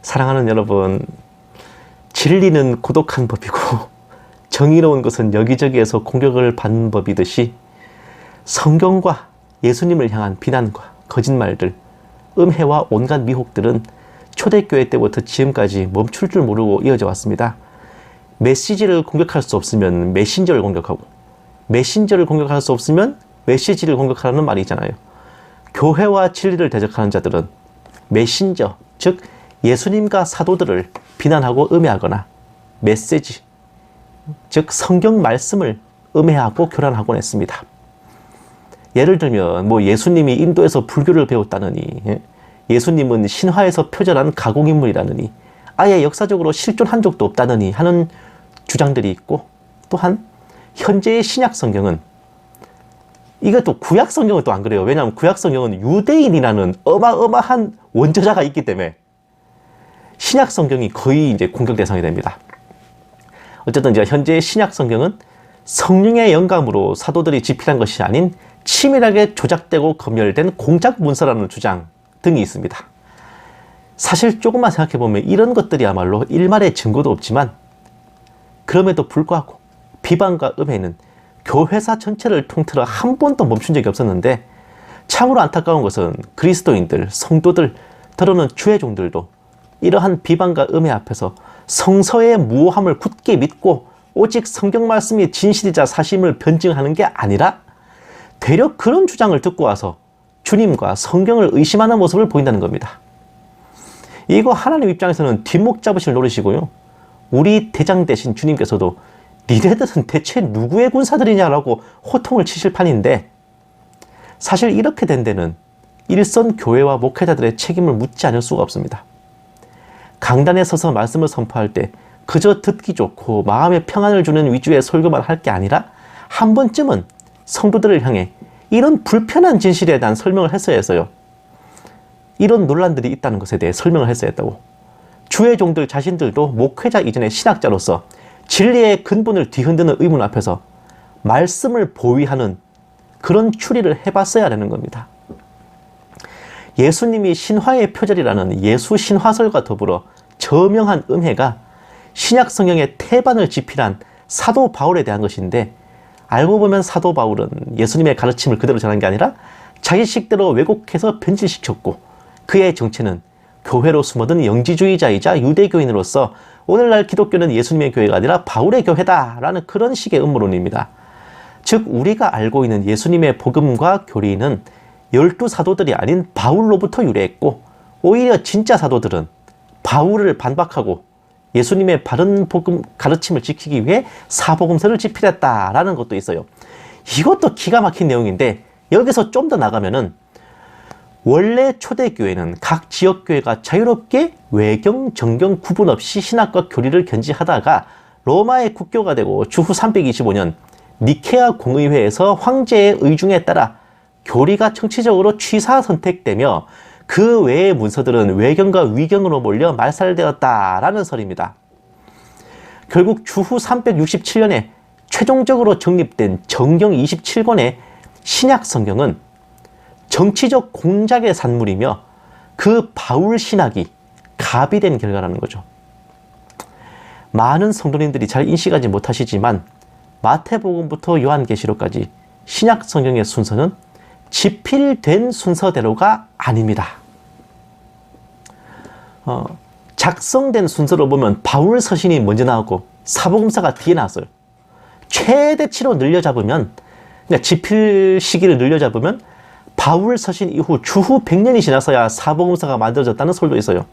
사랑하는 여러분, 진리는 고독한 법이고 정의로운 것은 여기저기에서 공격을 받는 법이듯이 성경과 예수님을 향한 비난과 거짓말들, 음해와 온갖 미혹들은 초대교회 때부터 지금까지 멈출 줄 모르고 이어져 왔습니다. 메시지를 공격할 수 없으면 메신저를 공격하고, 메신저를 공격할 수 없으면 메시지를 공격하라는 말이 있잖아요. 교회와 진리를 대적하는 자들은 메신저, 즉 예수님과 사도들을 비난하고 음해하거나 메시지, 즉 성경 말씀을 음해하고 교란하곤 했습니다. 예를 들면 예수님이 인도에서 불교를 배웠다느니, 예수님은 신화에서 표절한 가공인물이라느니, 아예 역사적으로 실존한 적도 없다느니 하는 주장들이 있고, 또한 현재의 신약 성경은, 이것도 구약 성경은 또 안 그래요. 왜냐하면 구약 성경은 유대인이라는 어마어마한 원저자가 있기 때문에 신약 성경이 거의 이제 공격 대상이 됩니다. 어쨌든 이제 현재의 신약 성경은 성령의 영감으로 사도들이 집필한 것이 아닌 치밀하게 조작되고 검열된 공작 문서라는 주장 등이 있습니다. 사실 조금만 생각해보면 이런 것들이야말로 일말의 증거도 없지만, 그럼에도 불구하고 비방과 음해는 교회사 전체를 통틀어 한 번도 멈춘 적이 없었는데, 참으로 안타까운 것은 그리스도인들, 성도들, 더러는 주의 종들도 이러한 비방과 음해 앞에서 성서의 무오함을 굳게 믿고 오직 성경 말씀이 진실이자 사심을 변증하는 게 아니라 되려 그런 주장을 듣고 와서 주님과 성경을 의심하는 모습을 보인다는 겁니다. 이거 하나님 입장에서는 뒷목 잡으실 노릇이고요. 우리 대장 대신 주님께서도 니네들은 대체 누구의 군사들이냐라고 호통을 치실 판인데, 사실 이렇게 된 데는 일선 교회와 목회자들의 책임을 묻지 않을 수가 없습니다. 강단에 서서 말씀을 선포할 때 그저 듣기 좋고 마음에 평안을 주는 위주의 설교만 할 게 아니라 한 번쯤은 성도들을 향해 이런 불편한 진실에 대한 설명을 했어야 해서요. 이런 논란들이 있다는 것에 대해 설명을 했어야 했다고. 주의 종들 자신들도 목회자 이전의 신학자로서 진리의 근본을 뒤흔드는 의문 앞에서 말씀을 보위하는 그런 추리를 해봤어야 하는 겁니다. 예수님이 신화의 표절이라는 예수 신화설과 더불어 저명한 음해가 신약 성경의 태반을 집필한 사도 바울에 대한 것인데, 알고 보면 사도 바울은 예수님의 가르침을 그대로 전한 게 아니라 자기 식대로 왜곡해서 변질시켰고, 그의 정체는 교회로 숨어든 영지주의자이자 유대교인으로서 오늘날 기독교는 예수님의 교회가 아니라 바울의 교회다라는 그런 식의 음모론입니다. 즉 우리가 알고 있는 예수님의 복음과 교리는 12사도들이 아닌 바울로부터 유래했고, 오히려 진짜 사도들은 바울을 반박하고 예수님의 바른 복음 가르침을 지키기 위해 사복음서를 집필했다라는 것도 있어요. 이것도 기가 막힌 내용인데, 여기서 좀 더 나가면은 원래 초대교회는 각 지역교회가 자유롭게 외경, 정경 구분 없이 신학과 교리를 견지하다가 로마의 국교가 되고 주후 325년 니케아 공의회에서 황제의 의중에 따라 교리가 정치적으로 취사 선택되며 그 외의 문서들은 외경과 위경으로 몰려 말살되었다라는 설입니다. 결국 주후 367년에 최종적으로 정립된 정경 27권의 신약 성경은 정치적 공작의 산물이며 그 바울 신학이 가비된 결과라는 거죠. 많은 성도님들이 잘 인식하지 못하시지만 마태복음부터 요한계시록까지 신약 성경의 순서는 집필된 순서대로가 아닙니다. 작성된 순서로 보면 바울 서신이 먼저 나오고 사복음서가 뒤에 나왔어요. 최대치로 늘려잡으면, 그러니까 집필 시기를 늘려잡으면 바울 서신 이후 주후 100년이 지나서야 사복음서가 만들어졌다는 설도 있어요.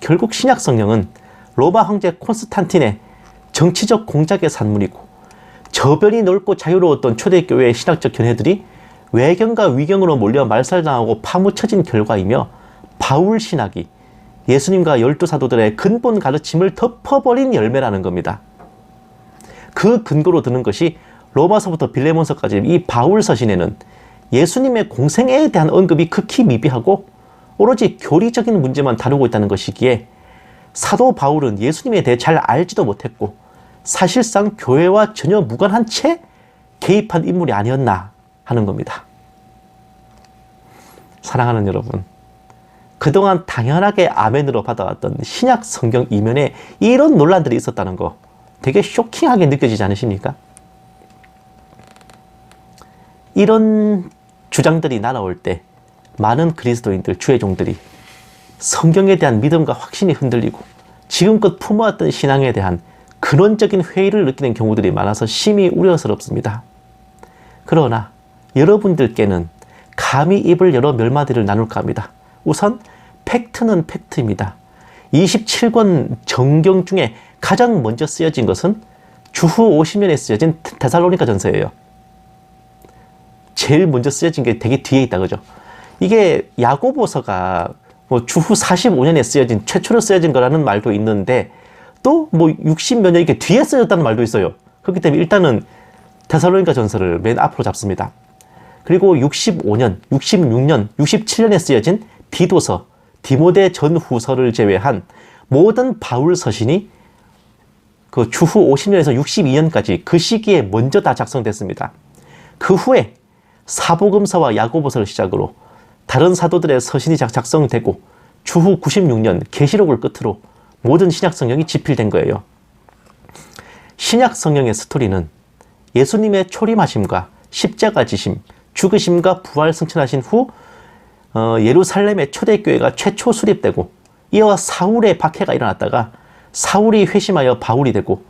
결국 신약 성경은 로마 황제 콘스탄틴의 정치적 공작의 산물이고, 저변이 넓고 자유로웠던 초대교회의 신학적 견해들이 외경과 위경으로 몰려 말살당하고 파묻혀진 결과이며, 바울 신학이 예수님과 12사도들의 근본 가르침을 덮어버린 열매라는 겁니다. 그 근거로 드는 것이 로마서부터 빌레몬서까지 이 바울 서신에는 예수님의 공생애에 대한 언급이 극히 미비하고 오로지 교리적인 문제만 다루고 있다는 것이기에 사도 바울은 예수님에 대해 잘 알지도 못했고 사실상 교회와 전혀 무관한 채 개입한 인물이 아니었나 하는 겁니다. 사랑하는 여러분, 그동안 당연하게 아멘으로 받아왔던 신약 성경 이면에 이런 논란들이 있었다는 거 되게 쇼킹하게 느껴지지 않으십니까? 이런 주장들이 날아올 때 많은 그리스도인들, 주의 종들이 성경에 대한 믿음과 확신이 흔들리고 지금껏 품어왔던 신앙에 대한 근원적인 회의를 느끼는 경우들이 많아서 심히 우려스럽습니다. 그러나 여러분들께는 감히 입을 열어 몇 마디를 나눌까 합니다. 우선 팩트는 팩트입니다. 27권 정경 중에 가장 먼저 쓰여진 것은 주후 50년에 쓰여진 데살로니가 전서예요. 제일 먼저 쓰여진 게 되게 뒤에 있다, 그죠? 이게 야고보서가 뭐 주후 45년에 쓰여진, 최초로 쓰여진 거라는 말도 있는데 또 뭐 60몇 년 이렇게 뒤에 쓰여졌다는 말도 있어요. 그렇기 때문에 일단은 데살로니가 전서를 맨 앞으로 잡습니다. 그리고 65년, 66년, 67년에 쓰여진 디도서, 디모데 전후서를 제외한 모든 바울 서신이 그 주후 50년에서 62년까지 그 시기에 먼저 다 작성됐습니다. 그 후에 사복음서와 야고보서를 시작으로 다른 사도들의 서신이 작성되고 주후 96년 계시록을 끝으로 모든 신약 성경이 집필된 거예요. 신약 성경의 스토리는 예수님의 초림하심과 십자가 지심, 죽으심과 부활 승천하신 후 예루살렘의 초대교회가 최초 수립되고 이어 사울의 박해가 일어났다가 사울이 회심하여 바울이 되고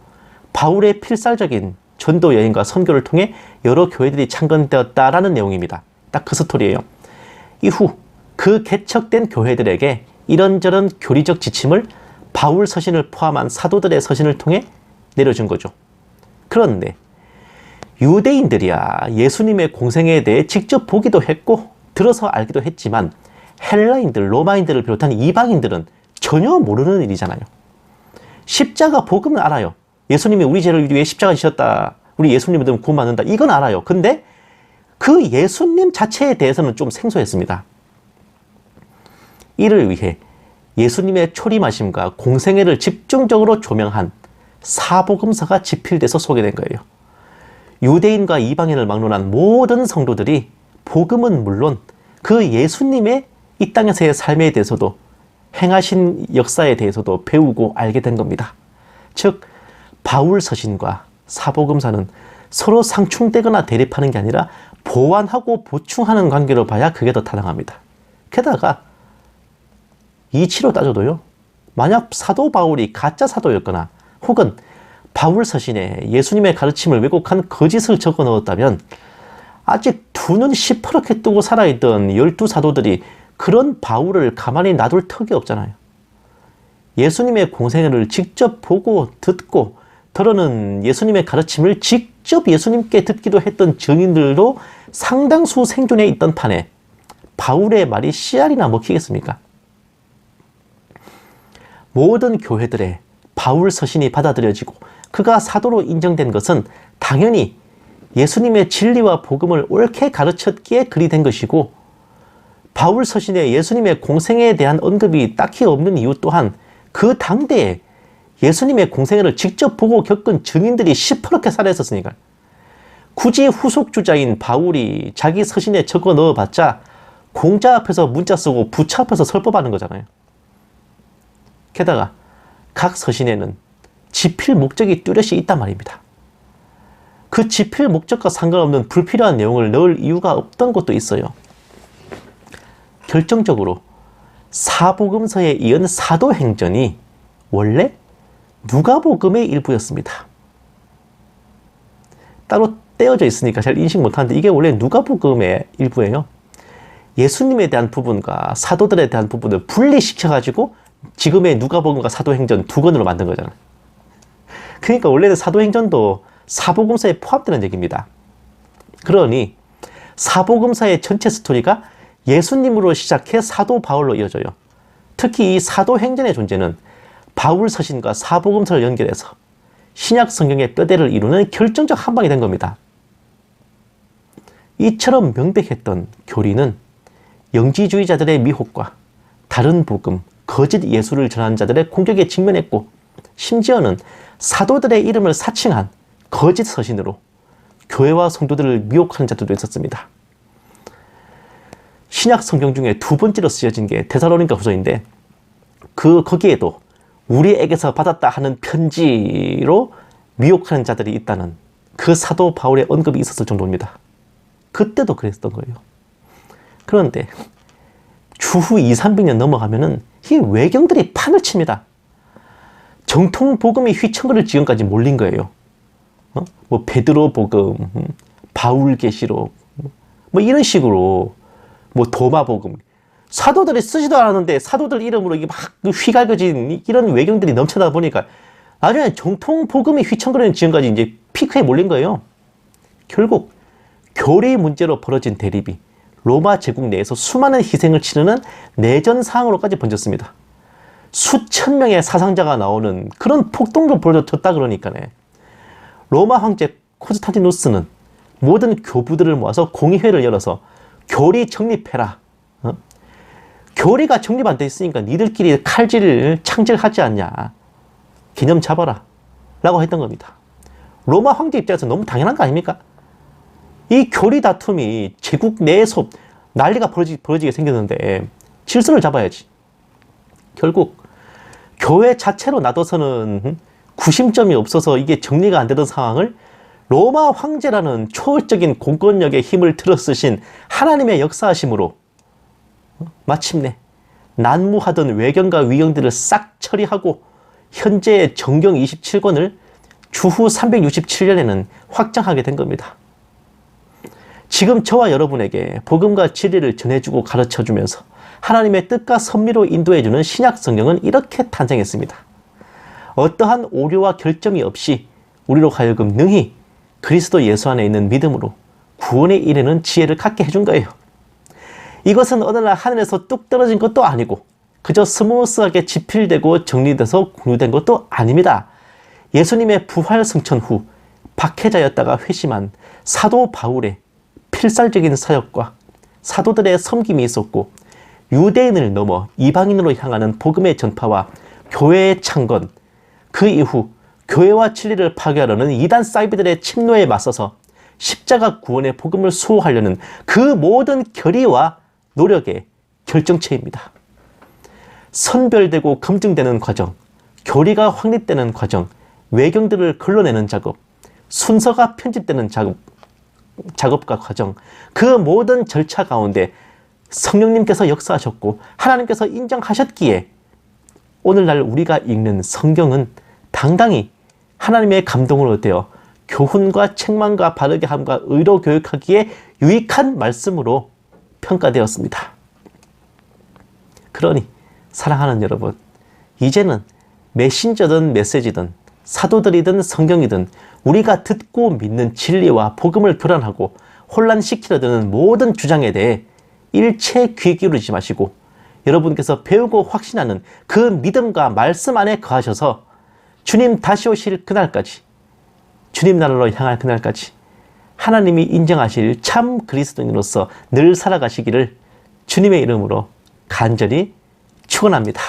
바울의 필살적인 전도 여행과 선교를 통해 여러 교회들이 창건되었다라는 내용입니다. 딱 그 스토리예요. 이후 그 개척된 교회들에게 이런저런 교리적 지침을 바울 서신을 포함한 사도들의 서신을 통해 내려준 거죠. 그런데 유대인들이야 예수님의 공생에 대해 직접 보기도 했고 들어서 알기도 했지만 헬라인들, 로마인들을 비롯한 이방인들은 전혀 모르는 일이잖아요. 십자가 복음은 알아요. 예수님이 우리 죄를 위해 십자가 지셨다. 우리 예수님 믿으면 구원받는다. 이건 알아요. 근데 그 예수님 자체에 대해서는 좀 생소했습니다. 이를 위해 예수님의 초림하심과 공생애를 집중적으로 조명한 사복음서가 집필돼서 소개된 거예요. 유대인과 이방인을 막론한 모든 성도들이 복음은 물론 그 예수님의 이 땅에서의 삶에 대해서도 행하신 역사에 대해서도 배우고 알게 된 겁니다. 즉 바울 서신과 사복음서는 서로 상충되거나 대립하는 게 아니라 보완하고 보충하는 관계로 봐야 그게 더 타당합니다. 게다가 이치로 따져도요, 만약 사도 바울이 가짜 사도였거나 혹은 바울 서신에 예수님의 가르침을 왜곡한 거짓을 적어 넣었다면 아직 두 눈 시퍼렇게 뜨고 살아있던 12사도들이 그런 바울을 가만히 놔둘 턱이 없잖아요. 예수님의 공생애를 직접 보고 듣고 더러는 예수님의 가르침을 직접 예수님께 듣기도 했던 증인들도 상당수 생존해 있던 판에 바울의 말이 씨알이나 먹히겠습니까? 모든 교회들의 바울 서신이 받아들여지고 그가 사도로 인정된 것은 당연히 예수님의 진리와 복음을 옳게 가르쳤기에 그리 된 것이고 바울 서신에 예수님의 공생애에 대한 언급이 딱히 없는 이유 또한 그 당대에 예수님의 공생애를 직접 보고 겪은 증인들이 시퍼렇게 살아있었으니까. 굳이 후속주자인 바울이 자기 서신에 적어 넣어봤자 공자 앞에서 문자 쓰고 부처 앞에서 설법하는 거잖아요. 게다가 각 서신에는 집필 목적이 뚜렷이 있단 말입니다. 그 집필 목적과 상관없는 불필요한 내용을 넣을 이유가 없던 것도 있어요. 결정적으로 사복음서에 이은 사도행전이 원래 누가복음의 일부였습니다. 따로 떼어져 있으니까 잘 인식 못하는데 이게 원래 누가복음의 일부예요. 예수님에 대한 부분과 사도들에 대한 부분을 분리시켜가지고 지금의 누가복음과 사도행전 두 권으로 만든 거잖아요. 그러니까 원래는 사도행전도 사복음서에 포함되는 얘기입니다. 그러니 사복음서의 전체 스토리가 예수님으로 시작해 사도 바울로 이어져요. 특히 이 사도행전의 존재는 바울 서신과 사복음서를 연결해서 신약 성경의 뼈대를 이루는 결정적 한방이 된 겁니다. 이처럼 명백했던 교리는 영지주의자들의 미혹과 다른 복음, 거짓 예수를 전하는 자들의 공격에 직면했고 심지어는 사도들의 이름을 사칭한 거짓 서신으로 교회와 성도들을 미혹하는 자들도 있었습니다. 신약 성경 중에 두 번째로 쓰여진 게 데살로니가 후서인데 거기에도 우리에게서 받았다 하는 편지로 미혹하는 자들이 있다는 그 사도 바울의 언급이 있었을 정도입니다. 그때도 그랬던 거예요. 그런데 주후 200~300년 넘어가면은 이 외경들이 판을 칩니다. 정통 복음이 휘청거릴 지경까지 몰린 거예요. 뭐 베드로 복음, 바울 계시록, 뭐 이런 식으로 뭐 도마 복음, 사도들이 쓰지도 않았는데 사도들 이름으로 이게 막 휘갈겨진 이런 외경들이 넘쳐나다 보니까 나중에 정통 복음이 휘청거리는 지경까지 이제 피크에 몰린 거예요. 결국 교리 문제로 벌어진 대립이 로마 제국 내에서 수많은 희생을 치르는 내전 상황으로까지 번졌습니다. 수천 명의 사상자가 나오는 그런 폭동도 벌어졌다 그러니까네. 로마 황제 콘스탄티누스는 모든 교부들을 모아서 공의회를 열어서 교리 정립해라. 교리가 정립 안 돼 있으니까 니들끼리 칼질을 창질하지 않냐. 개념 잡아라. 라고 했던 겁니다. 로마 황제 입장에서 너무 당연한 거 아닙니까? 이 교리 다툼이 제국 내에서 난리가 벌어지게 생겼는데 질서를 잡아야지. 결국 교회 자체로 놔둬서는 구심점이 없어서 이게 정리가 안 되던 상황을 로마 황제라는 초월적인 공권력의 힘을 들어쓰신 하나님의 역사하심으로 마침내 난무하던 외경과 위경들을 싹 처리하고 현재의 정경 27권을 주후 367년에는 확정하게 된 겁니다. 지금 저와 여러분에게 복음과 진리를 전해주고 가르쳐주면서 하나님의 뜻과 섭리로 인도해주는 신약 성경은 이렇게 탄생했습니다. 어떠한 오류와 결점이 없이 우리로 하여금 능히 그리스도 예수 안에 있는 믿음으로 구원에 이르는 지혜를 갖게 해준 거예요. 이것은 어느 날 하늘에서 뚝 떨어진 것도 아니고 그저 스무스하게 지필되고 정리돼서 공유된 것도 아닙니다. 예수님의 부활 승천 후 박해자였다가 회심한 사도 바울의 필살적인 사역과 사도들의 섬김이 있었고 유대인을 넘어 이방인으로 향하는 복음의 전파와 교회의 창건, 그 이후 교회와 진리를 파괴하려는 이단 사이비들의 침노에 맞서서 십자가 구원의 복음을 수호하려는 그 모든 결의와 노력의 결정체입니다. 선별되고 검증되는 과정, 교리가 확립되는 과정, 외경들을 걸러내는 작업, 순서가 편집되는 작업과 과정, 그 모든 절차 가운데 성령님께서 역사하셨고 하나님께서 인정하셨기에 오늘날 우리가 읽는 성경은 당당히 하나님의 감동으로 되어 교훈과 책망과 바르게 함과 의로 교육하기에 유익한 말씀으로 평가되었습니다. 그러니 사랑하는 여러분, 이제는 메신저든 메시지든 사도들이든 성경이든 우리가 듣고 믿는 진리와 복음을 교란하고 혼란시키려 드는 모든 주장에 대해 일체 귀 기울이지 마시고 여러분께서 배우고 확신하는 그 믿음과 말씀 안에 거하셔서 주님 다시 오실 그날까지, 주님 나라로 향할 그날까지 하나님이 인정하실 참 그리스도인으로서 늘 살아가시기를 주님의 이름으로 간절히 축원합니다.